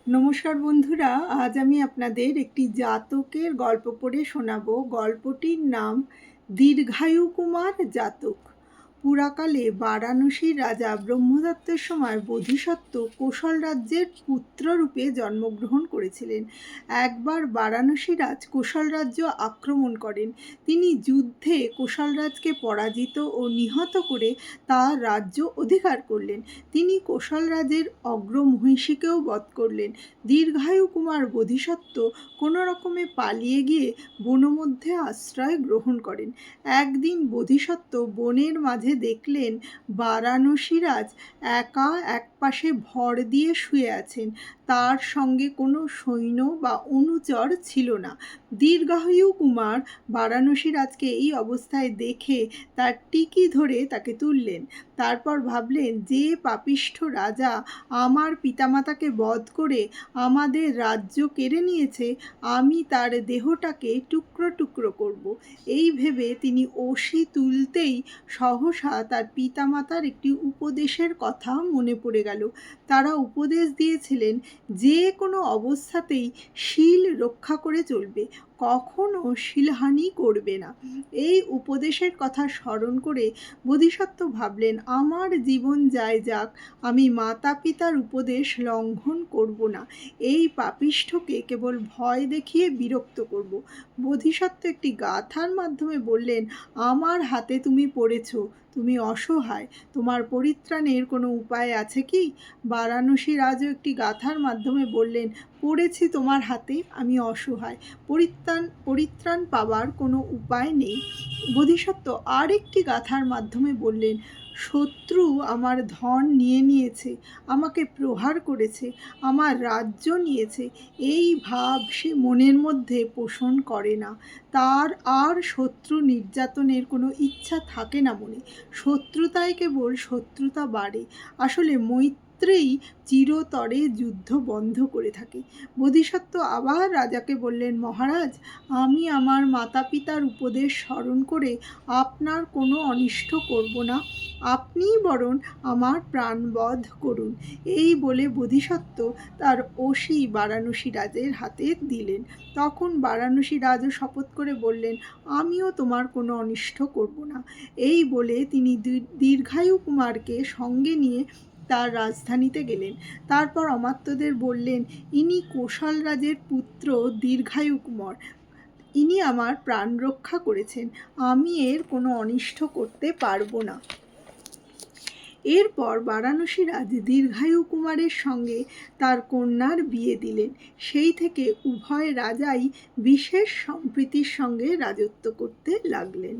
নমস্কার বন্ধুরা, আজ আমি আপনাদের একটি জাতকের গল্প পড়ে শোনাবো। গল্পটির নাম দীর্ঘায়ু কুমার জাতক। পুরাকালে বারাণসীর রাজা ব্রহ্মদত্তের সময় বোধিসত্ত্ব কোশল রাজ্যের পুত্ররূপে জন্মগ্রহণ করেছিলেন। একবার বারাণসী রাজ কোশল রাজ্য আক্রমণ করেন। তিনি যুদ্ধে কোশল রাজকে পরাজিত ও নিহত করে তার রাজ্য অধিকার করলেন। তিনি কোশল রাজের অগ্রমহিষীকেও বধ করলেন। দীর্ঘায়ু কুমার বোধিসত্ত্ব কোনো রকমে পালিয়ে গিয়ে বনমধ্যে আশ্রয় গ্রহণ করেন। একদিন বোধিসত্ত্ব বনের মাঝে দেখলেন বারাণসীরাজ একা একপাশে ভর দিয়ে শুয়ে আছেন। তার সঙ্গে কোনো সৈন্য বা অনুচর ছিল না। দীর্ঘায়ু কুমার বারাণসীরাজকে এই অবস্থায় দেখে তার টিকি ধরে তাকে তুললেন। তারপর ভাবলেন, যে পাপিষ্ঠ রাজা আমার পিতামাতাকে বধ করে আমাদের রাজ্য কেড়ে নিয়েছে, আমি তার দেহটাকে টুকরো টুকরো করব। এই ভেবে তিনি অসি তুলতেই সহসা তার পিতামাতার একটি উপদেশের কথা মনে পড়ে গেল। তারা উপদেশ দিয়েছিলেন, যে কোনো অবস্থাতেই শীল রক্ষা করে চলবে, কখনো শীলহানি করবে না। এই উপদেশের কথা স্মরণ করে বোধিসত্ত্ব ভাবলেন, আমার জীবন যায় যাক, আমি মাতা পিতার উপদেশ লঙ্ঘন করব না। এই পাপিষ্ঠকে কেবল ভয় দেখিয়ে বিরক্ত করব। বোধিসত্ত্ব একটি গাথার মাধ্যমে বললেন, আমার হাতে তুমি পড়েছ, তুমি অসহায়, তোমার পরিত্রাণের কোনো উপায় আছে কি? বারাণসী রাজও একটি গাথার মাধ্যমে বললেন, পড়েছি তোমার হাতে, আমি অসহায়, পরিত্রাণ পাবার কোনো উপায় নেই। বোধিসত্ত্ব আরেকটি গাথার মাধ্যমে বললেন, শত্রু আমার ধন নিয়ে নিয়েছে, আমাকে প্রহার করেছে, আমার রাজ্য নিয়েছে, এই ভাব সে মনের মধ্যে পোষণ করে না। তার আর শত্রু নির্যাতনের কোনো ইচ্ছা থাকে না মনে। শত্রুতায় কেবল শত্রুতা বাড়ে। আসলে মৈত্রেয়ী চিরতরে যুদ্ধ বন্ধ করে থাকে। বোধিসত্ত্ব আবার রাজাকে বললেন, মহারাজ, আমি আমার মাতা পিতার উপদেশ স্মরণ করে আপনার কোনো অনিষ্ট করব না, আপনিই বরং আমার প্রাণবধ করুন। এই বলে বোধিসত্ত্ব তার অসি বারাণসী রাজের হাতে দিলেন। তখন বারাণসী রাজও শপথ করে বললেন, আমিও তোমার কোনো অনিষ্ট করব না। এই বলে তিনি দীর্ঘায়ু কুমারকে সঙ্গে নিয়ে তার রাজধানীতে গেলেন। তারপর অমাত্যদের বললেন, ইনি কোশল রাজের পুত্র দীর্ঘায়ু কুমার, ইনি আমার প্রাণ রক্ষা করেছেন, আমি এর কোনো অনিষ্ট করতে পারবো না। এরপর বারাণসী রাজ দীর্ঘায়ু কুমারের সঙ্গে তার কন্যার বিয়ে দিলেন। সেই থেকে উভয় রাজাই বিশেষ সম্প্রীতির সঙ্গে রাজত্ব করতে লাগলেন।